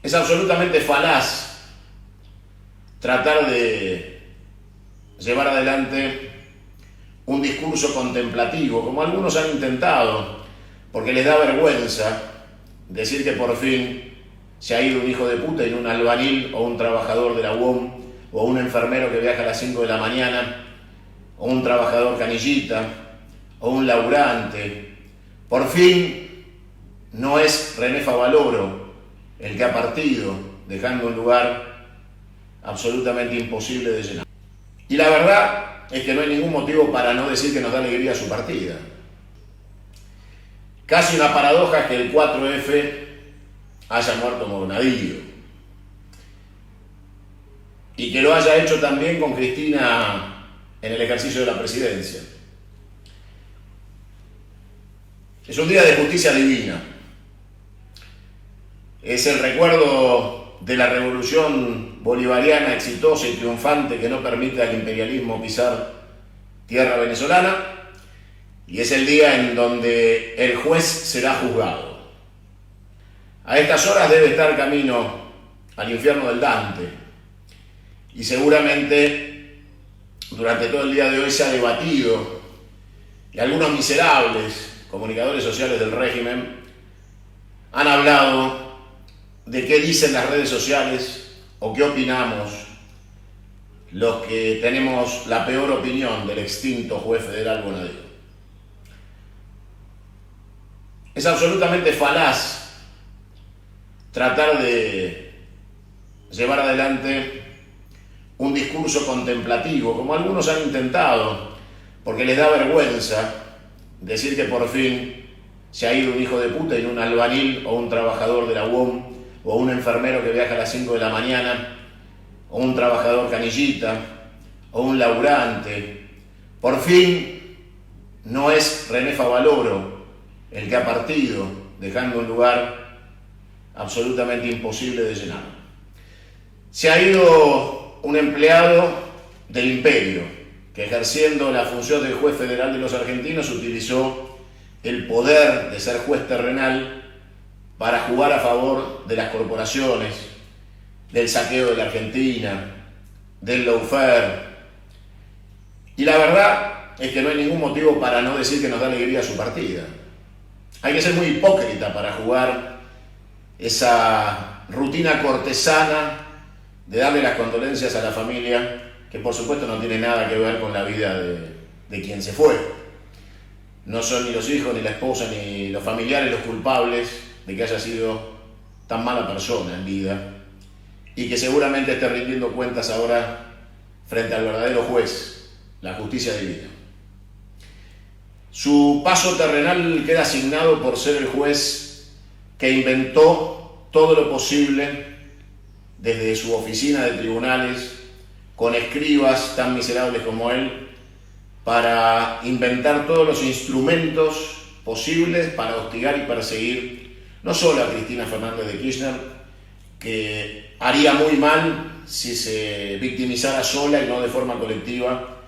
Es absolutamente falaz tratar de llevar adelante un discurso contemplativo, como algunos han intentado, porque les da vergüenza decir que por fin se ha ido un hijo de puta y un albañil o un trabajador de la UOM o un enfermero que viaja a las 5 de la mañana o un trabajador canillita o un laburante. Por fin no es René Favaloro el que ha partido, dejando un lugar absolutamente imposible de llenar. Y la verdad es que no hay ningún motivo para no decir que nos da alegría su partida. Casi una paradoja que el 4F haya muerto Bonadío y que lo haya hecho también con Cristina en el ejercicio de la presidencia. Es un día de justicia divina. Es el recuerdo de la revolución bolivariana exitosa y triunfante que no permite al imperialismo pisar tierra venezolana, y es el día en donde el juez será juzgado. A estas horas debe estar camino al infierno del Dante, y seguramente durante todo el día de hoy se ha debatido, y algunos miserables comunicadores sociales del régimen han hablado de qué dicen las redes sociales o qué opinamos los que tenemos la peor opinión del extinto juez federal Bonadío. Es absolutamente falaz tratar de llevar adelante un discurso contemplativo, como algunos han intentado, porque les da vergüenza decir que por fin se ha ido un hijo de puta y un albañil o un trabajador de la UOM o un enfermero que viaja a las 5 de la mañana o un trabajador canillita o un laburante. Por fin no es René Favaloro el que ha partido, dejando un lugar absolutamente imposible de llenar. Se ha ido un empleado del imperio que, ejerciendo la función de juez federal de los argentinos, utilizó el poder de ser juez terrenal para jugar a favor de las corporaciones, del saqueo de la Argentina, del lawfare. Y la verdad es que no hay ningún motivo para no decir que nos da alegría su partida. Hay que ser muy hipócrita para jugar esa rutina cortesana de darle las condolencias a la familia, que por supuesto no tiene nada que ver con la vida de quien se fue. No son ni los hijos, ni la esposa, ni los familiares los culpables de que haya sido tan mala persona en vida y que seguramente esté rindiendo cuentas ahora frente al verdadero juez, la justicia divina. Su paso terrenal queda asignado por ser el juez que inventó todo lo posible desde su oficina de tribunales, con escribas tan miserables como él, para inventar todos los instrumentos posibles para hostigar y perseguir no solo a Cristina Fernández de Kirchner, que haría muy mal si se victimizara sola y no de forma colectiva,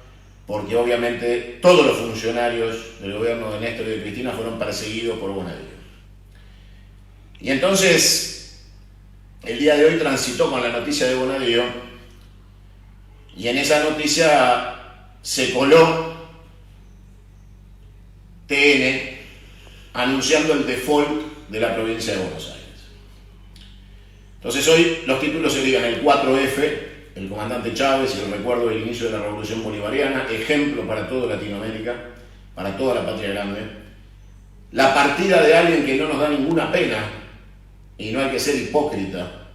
porque obviamente todos los funcionarios del gobierno de Néstor y de Cristina fueron perseguidos por Bonadío. Y entonces, el día de hoy transitó con la noticia de Bonadío, y en esa noticia se coló TN anunciando el default de la provincia de Buenos Aires. Entonces hoy los títulos serían el 4F, el comandante Chávez y el recuerdo del inicio de la revolución bolivariana, ejemplo para toda Latinoamérica, para toda la patria grande, la partida de alguien que no nos da ninguna pena, y no hay que ser hipócrita,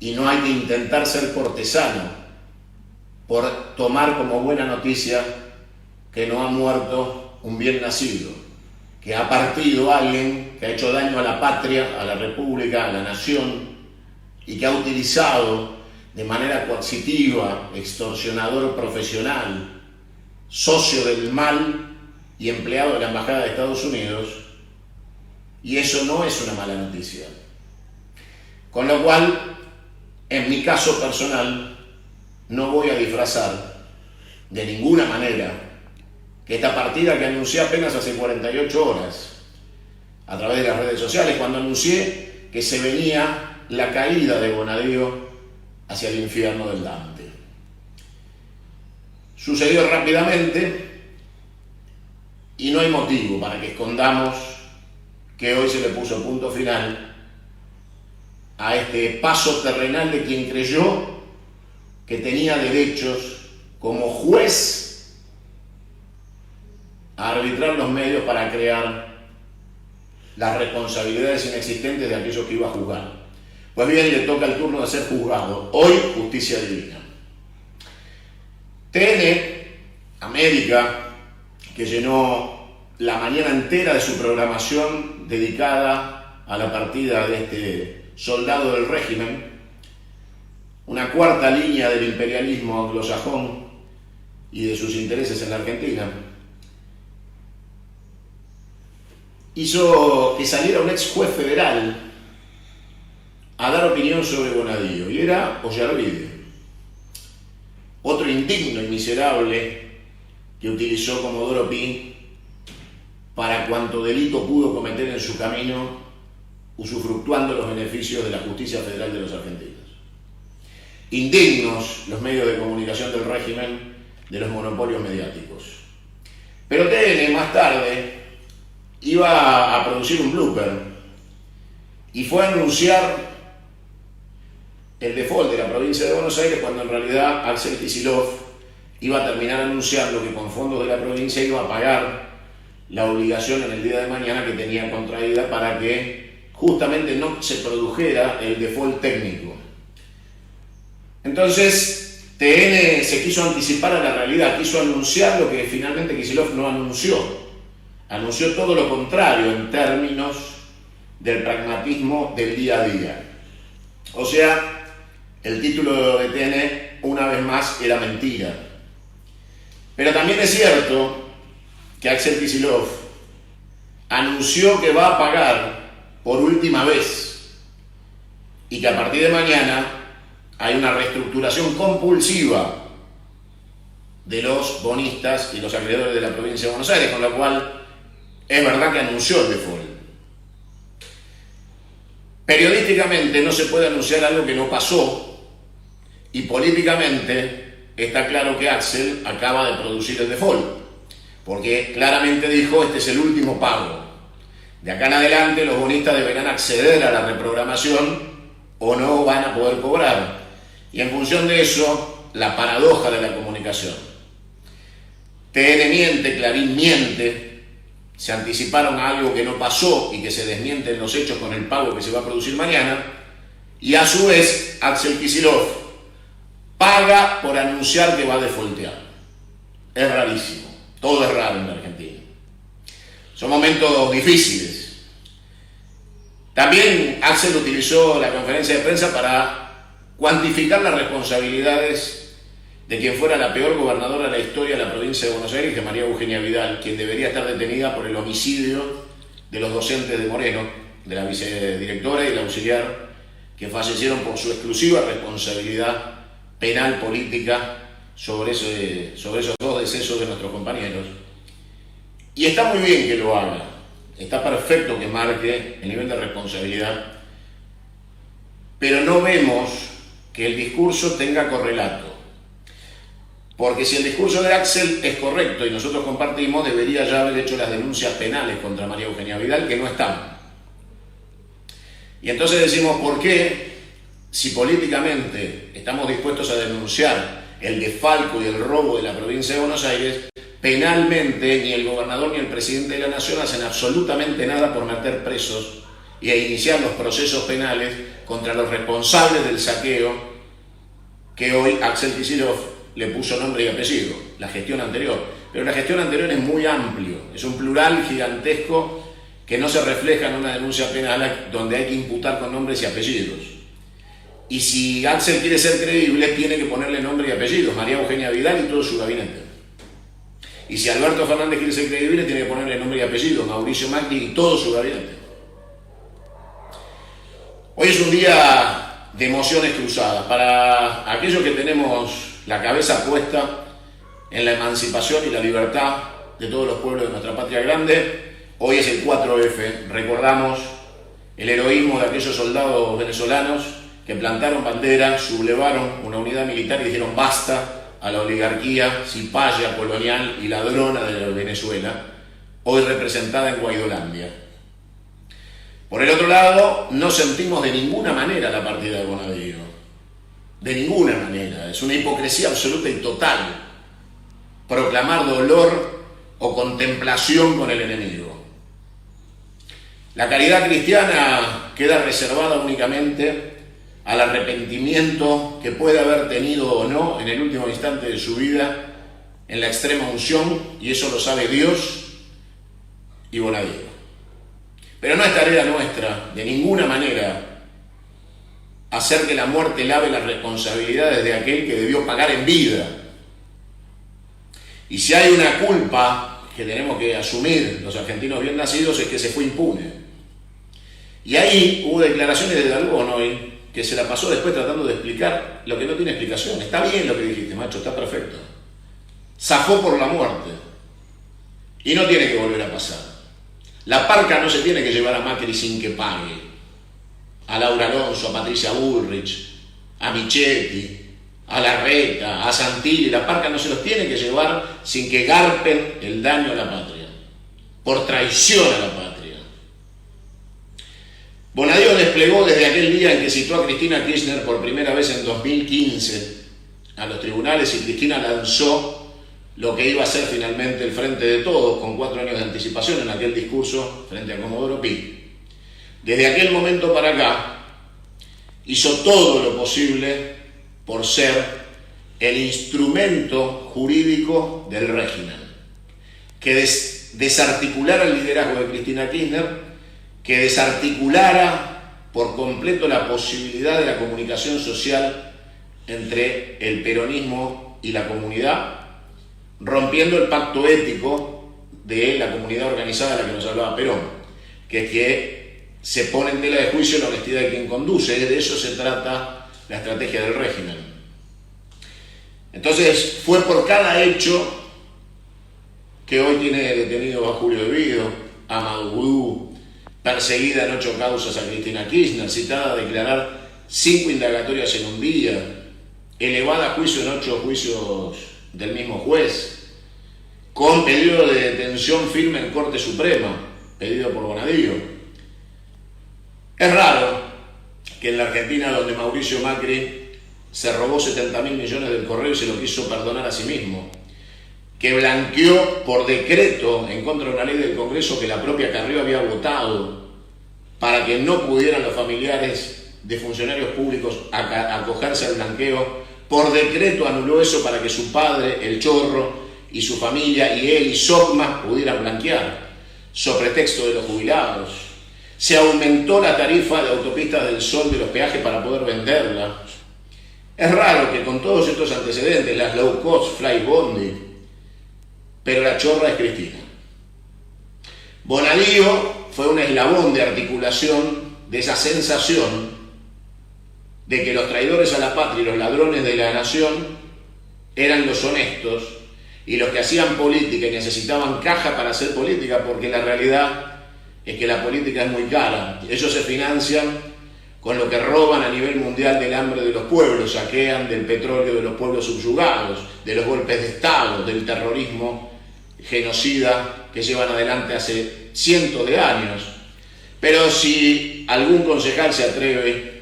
y no hay que intentar ser cortesano por tomar como buena noticia que no ha muerto un bien nacido, que ha partido alguien que ha hecho daño a la patria, a la república, a la nación, y que ha utilizado de manera coercitiva, extorsionador profesional, socio del mal y empleado de la Embajada de Estados Unidos, y eso no es una mala noticia. Con lo cual, en mi caso personal, no voy a disfrazar de ninguna manera que esta partida que anuncié apenas hace 48 horas a través de las redes sociales, cuando anuncié que se venía la caída de Bonadío hacia el infierno del Dante. Sucedió rápidamente y no hay motivo para que escondamos que hoy se le puso punto final a este paso terrenal de quien creyó que tenía derechos como juez a arbitrar los medios para crear las responsabilidades inexistentes de aquellos que iba a juzgar. Pues bien, le toca el turno de ser juzgado. Hoy, justicia divina. TN América, que llenó la mañana entera de su programación dedicada a la partida de este soldado del régimen, una cuarta línea del imperialismo anglosajón y de sus intereses en la Argentina, hizo que saliera un ex juez federal a dar opinión sobre Bonadío, y era Ollarvide, otro indigno y miserable que utilizó Comodoro Pi para cuanto delito pudo cometer en su camino, usufructuando los beneficios de la justicia federal de los argentinos. Indignos los medios de comunicación del régimen de los monopolios mediáticos. Pero TN más tarde iba a producir un blooper y fue a anunciar el default de la provincia de Buenos Aires, cuando en realidad Axel Kicillof iba a terminar anunciando que con fondos de la provincia iba a pagar la obligación en el día de mañana que tenía contraída para que justamente no se produjera el default técnico. Entonces TN se quiso anticipar a la realidad, quiso anunciar lo que finalmente Kicillof no anunció. Anunció todo lo contrario en términos del pragmatismo del día a día. O sea, el título de TN una vez más era mentira. Pero también es cierto que Axel Kicillof anunció que va a pagar por última vez y que a partir de mañana hay una reestructuración compulsiva de los bonistas y los acreedores de la provincia de Buenos Aires, con lo cual es verdad que anunció el default. Periodísticamente no se puede anunciar algo que no pasó, y políticamente está claro que Axel acaba de producir el default, porque claramente dijo: este es el último pago. De acá en adelante los bonistas deberán acceder a la reprogramación o no van a poder cobrar. Y en función de eso, la paradoja de la comunicación. TN miente, Clarín miente, se anticiparon a algo que no pasó y que se desmienten los hechos con el pago que se va a producir mañana, y a su vez Axel Kicillof paga por anunciar que va a defaultear. Es rarísimo, todo es raro en la Argentina. Son momentos difíciles. También Axel utilizó la conferencia de prensa para cuantificar las responsabilidades de quien fuera la peor gobernadora de la historia de la provincia de Buenos Aires, que María Eugenia Vidal, quien debería estar detenida por el homicidio de los docentes de Moreno, de la vicedirectora y el auxiliar, que fallecieron por su exclusiva responsabilidad penal política sobre esos dos decesos de nuestros compañeros. Y está muy bien que lo haga, está perfecto que marque el nivel de responsabilidad, pero no vemos que el discurso tenga correlato. Porque si el discurso de Axel es correcto y nosotros compartimos, debería ya haber hecho las denuncias penales contra María Eugenia Vidal, que no están. Y entonces decimos: ¿por qué, si políticamente estamos dispuestos a denunciar el desfalco y el robo de la provincia de Buenos Aires, penalmente ni el gobernador ni el presidente de la Nación hacen absolutamente nada por meter presos y a iniciar los procesos penales contra los responsables del saqueo que hoy Axel Kicillof le puso nombre y apellido, la gestión anterior? Pero la gestión anterior es muy amplio, es un plural gigantesco que no se refleja en una denuncia penal donde hay que imputar con nombres y apellidos. Y si Axel quiere ser creíble, tiene que ponerle nombre y apellidos: María Eugenia Vidal y todo su gabinete. Y si Alberto Fernández quiere ser creíble, tiene que ponerle nombre y apellidos: Mauricio Macri y todo su gabinete. Hoy es un día de emociones cruzadas. Para aquellos que tenemos la cabeza puesta en la emancipación y la libertad de todos los pueblos de nuestra patria grande, hoy es el 4F. Recordamos el heroísmo de aquellos soldados venezolanos que plantaron bandera, sublevaron una unidad militar y dijeron basta a la oligarquía cipaya, colonial y ladrona de Venezuela, hoy representada en Guaidolandia. Por el otro lado, no sentimos de ninguna manera la partida de Bonadío. De ninguna manera. Es una hipocresía absoluta y total proclamar dolor o contemplación con el enemigo. La caridad cristiana queda reservada únicamente al arrepentimiento que puede haber tenido o no en el último instante de su vida en la extrema unción, y eso lo sabe Dios y Bonadío. Pero no es tarea nuestra, de ninguna manera, hacer que la muerte lave las responsabilidades de aquel que debió pagar en vida. Y si hay una culpa que tenemos que asumir los argentinos bien nacidos, es que se fue impune. Y ahí hubo declaraciones de Dalgón hoy que se la pasó después tratando de explicar lo que no tiene explicación. Está bien lo que dijiste, macho, está perfecto. Zafó por la muerte. Y no tiene que volver a pasar. La parca no se tiene que llevar a Macri sin que pague. A Laura Alonso, a Patricia Bullrich, a Michetti, a Larreta, a Santilli. La parca no se los tiene que llevar sin que garpen el daño a la patria. Por traición a la patria. Bonadío desplegó desde aquel día en que citó a Cristina Kirchner por primera vez en 2015 a los tribunales, y Cristina lanzó lo que iba a ser finalmente el Frente de Todos, con 4 años de anticipación en aquel discurso frente a Comodoro Pi. Desde aquel momento para acá hizo todo lo posible por ser el instrumento jurídico del régimen, que desarticulara el liderazgo de Cristina Kirchner, que desarticulara por completo la posibilidad de la comunicación social entre el peronismo y la comunidad, rompiendo el pacto ético de la comunidad organizada a la que nos hablaba Perón, que es que se pone en tela de juicio la honestidad de quien conduce. De eso se trata la estrategia del régimen. Entonces fue por cada hecho que hoy tiene detenido a Julio De Vido, a Maduro, perseguida en 8 causas a Cristina Kirchner, citada a declarar 5 indagatorias en un día, elevada a juicio en 8 juicios del mismo juez, con pedido de detención firme en Corte Suprema, pedido por Bonadío. Es raro que en la Argentina, donde Mauricio Macri se robó 70.000 millones del correo y se lo quiso perdonar a sí mismo, que blanqueó por decreto en contra de una ley del Congreso que la propia Carrió había votado para que no pudieran los familiares de funcionarios públicos acogerse al blanqueo, por decreto anuló eso para que su padre, el Chorro, y su familia, y él y Socma pudieran blanquear, sobre pretexto de los jubilados. Se aumentó la tarifa de Autopistas del Sol de los peajes para poder venderla. Es raro que con todos estos antecedentes, las low cost fly bondi, pero la chorra es Cristina. Bonadío fue un eslabón de articulación de esa sensación de que los traidores a la patria y los ladrones de la nación eran los honestos y los que hacían política y necesitaban caja para hacer política, porque la realidad es que la política es muy cara. Ellos se financian con lo que roban a nivel mundial del hambre de los pueblos, saquean del petróleo de los pueblos subyugados, de los golpes de Estado, del terrorismo genocida que llevan adelante hace cientos de años. Pero si algún concejal se atreve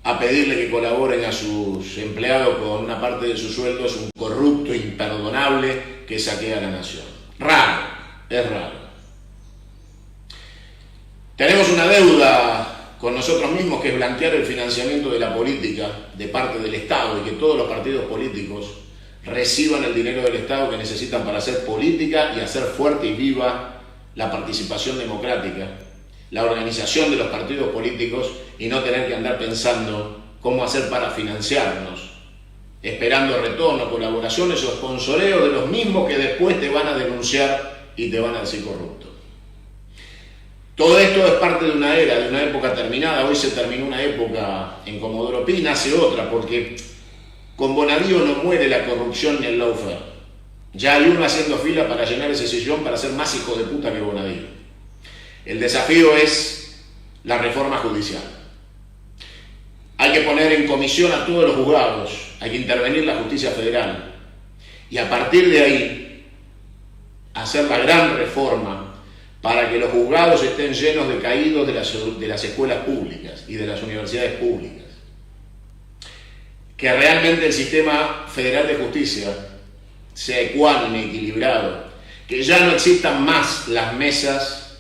a pedirle que colaboren a sus empleados con una parte de su sueldo, es un corrupto imperdonable que saquea a la nación. Raro, es raro. Tenemos una deuda con nosotros mismos, que es blanquear el financiamiento de la política de parte del Estado, y que todos los partidos políticos reciban el dinero del Estado que necesitan para hacer política y hacer fuerte y viva la participación democrática, la organización de los partidos políticos, y no tener que andar pensando cómo hacer para financiarnos, esperando retorno, colaboraciones o sponsoreos de los mismos que después te van a denunciar y te van a decir corrupto. Todo esto es parte de una era, de una época terminada. Hoy se terminó una época en Comodoro Pi, nace otra, porque con Bonadío no muere la corrupción ni el lawfare. Ya hay uno haciendo fila para llenar ese sillón para ser más hijo de puta que Bonadío. El desafío es la reforma judicial. Hay que poner en comisión a todos los juzgados, hay que intervenir la justicia federal y a partir de ahí hacer la gran reforma para que los juzgados estén llenos de caídos de las escuelas públicas y de las universidades públicas. Que realmente el sistema federal de justicia sea ecuánime, equilibrado, que ya no existan más las mesas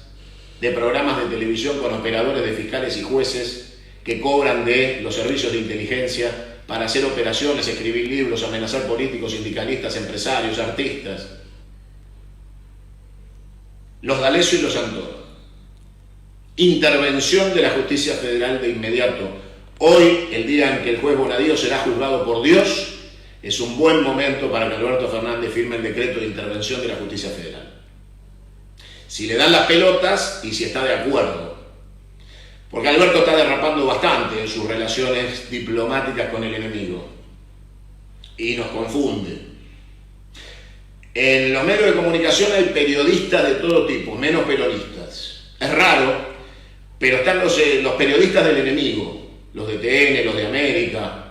de programas de televisión con operadores de fiscales y jueces que cobran de los servicios de inteligencia para hacer operaciones, escribir libros, amenazar políticos, sindicalistas, empresarios, artistas. Los D'Alessio y los Santoro. Intervención de la justicia federal de inmediato. Hoy, el día en que el juez Bonadío será juzgado por Dios, es un buen momento para que Alberto Fernández firme el decreto de intervención de la justicia federal. Si le dan las pelotas y si está de acuerdo. Porque Alberto está derrapando bastante en sus relaciones diplomáticas con el enemigo. Y nos confunde. En los medios de comunicación hay periodistas de todo tipo, menos peronistas. Es raro, pero están los periodistas del enemigo, los de TN, los de América.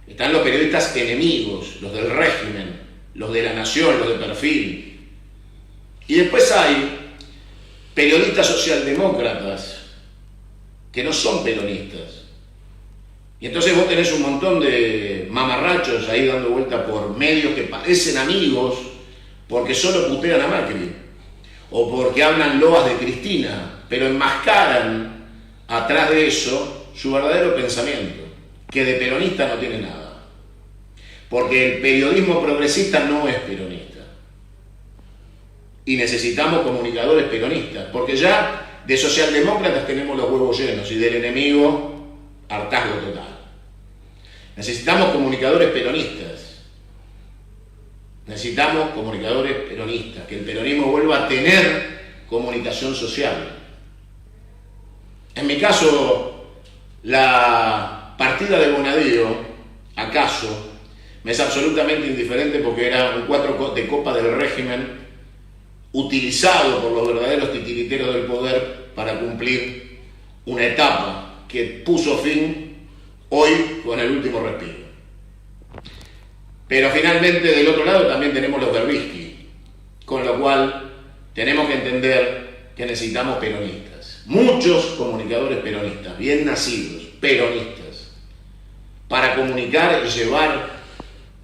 Están los periodistas enemigos, los del régimen, los de La Nación, los de Perfil. Y después hay periodistas socialdemócratas que no son peronistas. Y entonces vos tenés un montón de mamarrachos ahí dando vuelta por medios que parecen amigos porque solo putean a Macri o porque hablan loas de Cristina, pero enmascaran atrás de eso su verdadero pensamiento, que de peronista no tiene nada. Porque el periodismo progresista no es peronista. Y necesitamos comunicadores peronistas, porque ya de socialdemócratas tenemos los huevos llenos y del enemigo hartazgo total. Necesitamos comunicadores peronistas. Necesitamos comunicadores peronistas, que el peronismo vuelva a tener comunicación social. En mi caso, la partida de Bonadío, acaso, me es absolutamente indiferente porque era un 4 de copa del régimen utilizado por los verdaderos titiriteros del poder para cumplir una etapa que puso fin hoy con el último respiro. Pero finalmente del otro lado también tenemos los Berbisky, con lo cual tenemos que entender que necesitamos peronistas, muchos comunicadores peronistas, bien nacidos, peronistas, para comunicar y llevar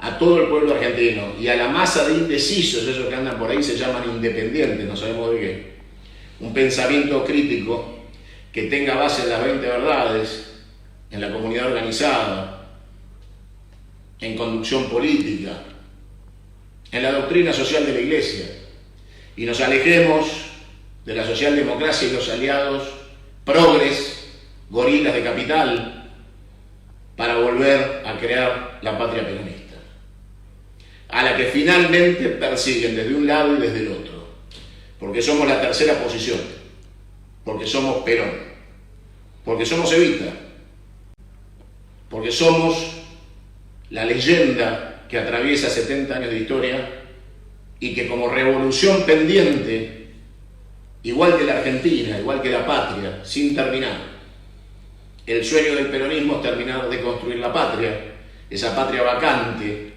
a todo el pueblo argentino y a la masa de indecisos, esos que andan por ahí se llaman independientes, no sabemos de qué, un pensamiento crítico que tenga base en las 20 verdades, en la comunidad organizada, en conducción política, en la doctrina social de la Iglesia, y nos alejemos de la socialdemocracia y los aliados progres, gorilas de capital, para volver a crear la patria peronista, a la que finalmente persiguen desde un lado y desde el otro, porque somos la tercera posición, porque somos Perón, porque somos Evita, porque somos la leyenda que atraviesa 70 años de historia y que como revolución pendiente, igual que la Argentina, igual que la patria, sin terminar, el sueño del peronismo es terminar de construir la patria, esa patria vacante,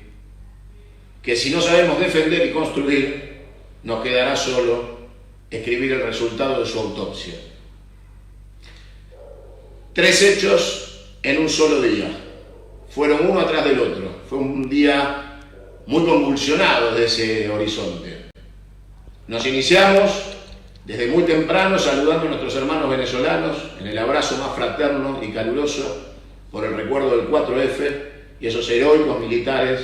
que si no sabemos defender y construir, nos quedará solo escribir el resultado de su autopsia. 3 hechos en un solo día. Fueron uno atrás del otro. Fue un día muy convulsionado de ese horizonte. Nos iniciamos desde muy temprano saludando a nuestros hermanos venezolanos en el abrazo más fraterno y caluroso por el recuerdo del 4F y esos heroicos militares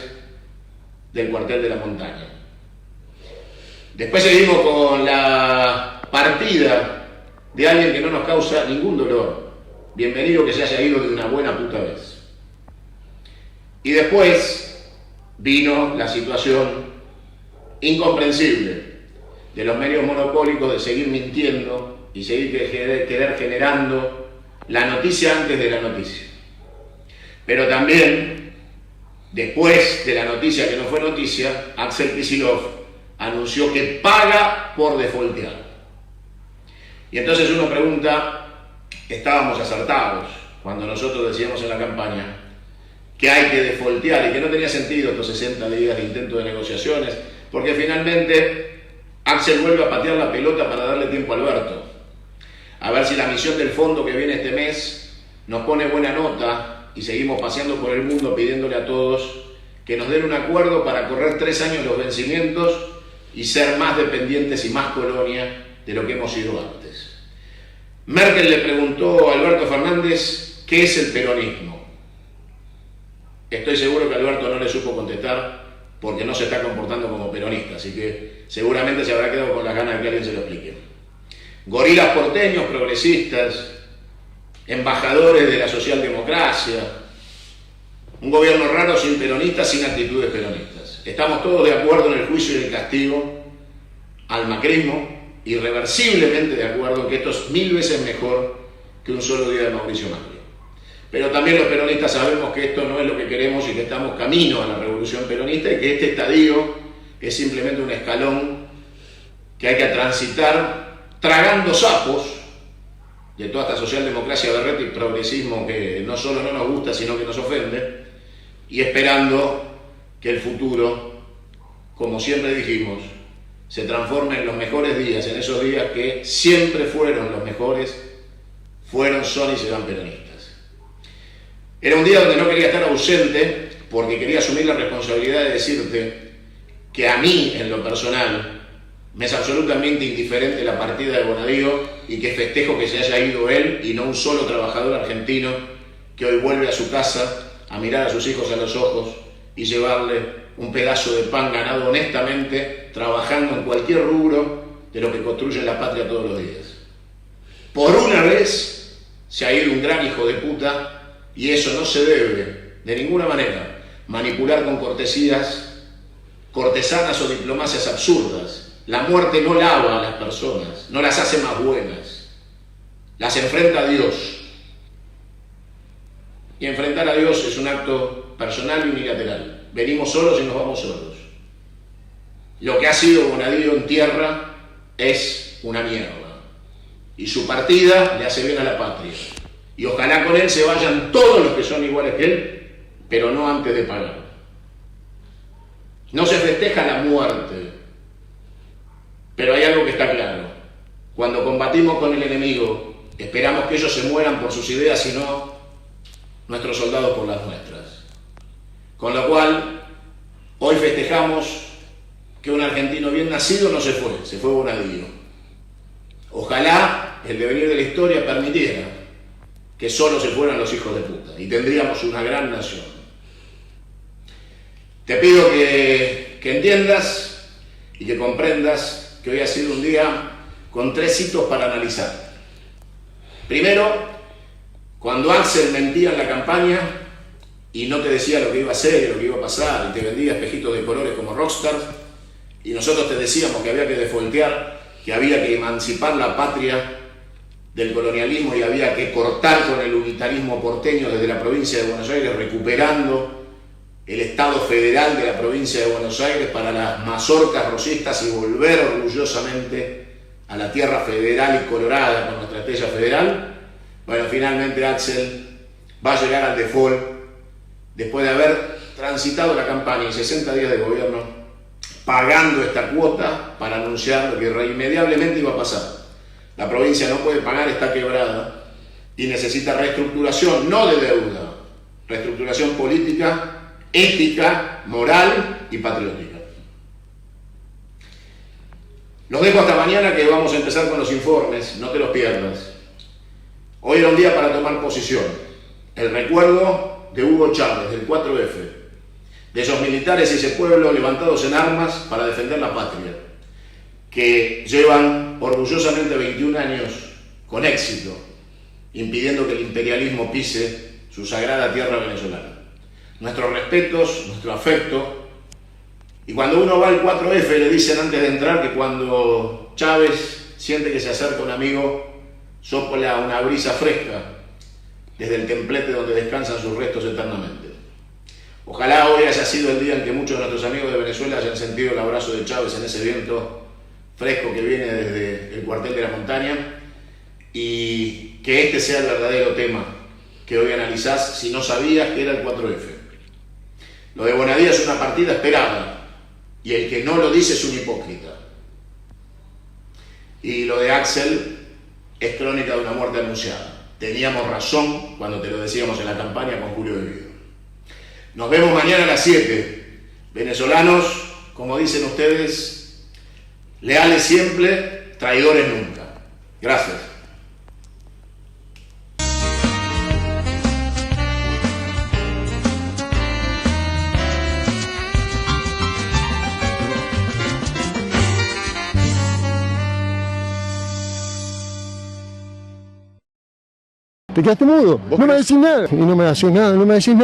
del cuartel de la montaña. Después seguimos con la partida de alguien que no nos causa ningún dolor. Bienvenido que se haya ido de una buena puta vez. Y después vino la situación incomprensible de los medios monopólicos de seguir mintiendo y seguir querer generando la noticia antes de la noticia. Pero también, después de la noticia que no fue noticia, Axel Kicillof anunció que paga por defaultear. Y entonces uno pregunta, estábamos acertados cuando nosotros decíamos en la campaña que hay que defoltear y que no tenía sentido estos 60 días de intento de negociaciones, porque finalmente Axel vuelve a patear la pelota para darle tiempo a Alberto. A ver si la misión del fondo que viene este mes nos pone buena nota y seguimos paseando por el mundo pidiéndole a todos que nos den un acuerdo para correr 3 años los vencimientos y ser más dependientes y más colonia de lo que hemos sido antes. Merkel le preguntó a Alberto Fernández qué es el peronismo. Estoy seguro que Alberto no le supo contestar porque no se está comportando como peronista, así que seguramente se habrá quedado con las ganas de que alguien se lo explique. Gorilas porteños, progresistas, embajadores de la socialdemocracia, un gobierno raro sin peronistas, sin actitudes peronistas. Estamos todos de acuerdo en el juicio y el castigo al macrismo, irreversiblemente de acuerdo en que esto es 1000 veces mejor que un solo día de Mauricio Macri. Pero también los peronistas sabemos que esto no es lo que queremos y que estamos camino a la revolución peronista y que este estadio es simplemente un escalón que hay que transitar tragando sapos de toda esta socialdemocracia berreta y progresismo que no solo no nos gusta sino que nos ofende, y esperando que el futuro, como siempre dijimos, se transforme en los mejores días, en esos días que siempre fueron los mejores, fueron, son y serán peronistas. Era un día donde no quería estar ausente porque quería asumir la responsabilidad de decirte que a mí, en lo personal, me es absolutamente indiferente la partida de Bonadío y que festejo que se haya ido él y no un solo trabajador argentino que hoy vuelve a su casa a mirar a sus hijos a los ojos y llevarle un pedazo de pan ganado honestamente, trabajando en cualquier rubro de lo que construye la patria todos los días. Por una vez se ha ido un gran hijo de puta y eso no se debe, de ninguna manera, manipular con cortesías, cortesanas o diplomacias absurdas. La muerte no lava a las personas, no las hace más buenas, las enfrenta a Dios. Y enfrentar a Dios es un acto personal y unilateral. Venimos solos y nos vamos solos. Lo que ha sido Bonadío en tierra es una mierda. Y su partida le hace bien a la patria. Y ojalá con él se vayan todos los que son iguales que él, pero no antes de pagar. No se festeja la muerte, pero hay algo que está claro. Cuando combatimos con el enemigo, esperamos que ellos se mueran por sus ideas y no nuestros soldados por las nuestras. Con lo cual, hoy festejamos que un argentino bien nacido no se fue Bonadío. Ojalá el devenir de la historia permitiera que solo se fueran los hijos de puta y tendríamos una gran nación. Te pido que entiendas y que comprendas que hoy ha sido un día con 3 hitos para analizar. Primero, cuando Axel mentía en la campaña y no te decía lo que iba a hacer y lo que iba a pasar y te vendía espejitos de colores como rockstar y nosotros te decíamos que había que defoltear, que había que emancipar la patria del colonialismo y había que cortar con el unitarismo porteño desde la provincia de Buenos Aires, recuperando el Estado federal de la provincia de Buenos Aires para las mazorcas rosistas y volver orgullosamente a la tierra federal y colorada con nuestra estrella federal. Bueno, finalmente Axel va a llegar al default después de haber transitado la campaña y 60 días de gobierno pagando esta cuota para anunciar lo que irremediablemente iba a pasar. La provincia no puede pagar, está quebrada y necesita reestructuración, no de deuda, reestructuración política, ética, moral y patriótica. Los dejo hasta mañana que vamos a empezar con los informes, no te los pierdas. Hoy era un día para tomar posición. El recuerdo de Hugo Chávez, del 4F, de esos militares y ese pueblo levantados en armas para defender la patria, que llevan orgullosamente 21 años con éxito, impidiendo que el imperialismo pise su sagrada tierra venezolana. Nuestros respetos, nuestro afecto, y cuando uno va al 4F le dicen antes de entrar que cuando Chávez siente que se acerca un amigo, sopla una brisa fresca desde el templete donde descansan sus restos eternamente. Ojalá hoy haya sido el día en que muchos de nuestros amigos de Venezuela hayan sentido el abrazo de Chávez en ese viento fresco que viene desde el cuartel de la montaña y que este sea el verdadero tema que hoy analizás si no sabías que era el 4F. Lo de Bonadía es una partida esperada y el que no lo dice es un hipócrita. Y lo de Axel es crónica de una muerte anunciada. Teníamos razón cuando te lo decíamos en la campaña con Julio De Vido. Nos vemos mañana a las 7. Venezolanos, como dicen ustedes, leales siempre, traidores nunca. Gracias. Te quedaste mudo, no me decís nada, y no me decís nada, no me decís nada.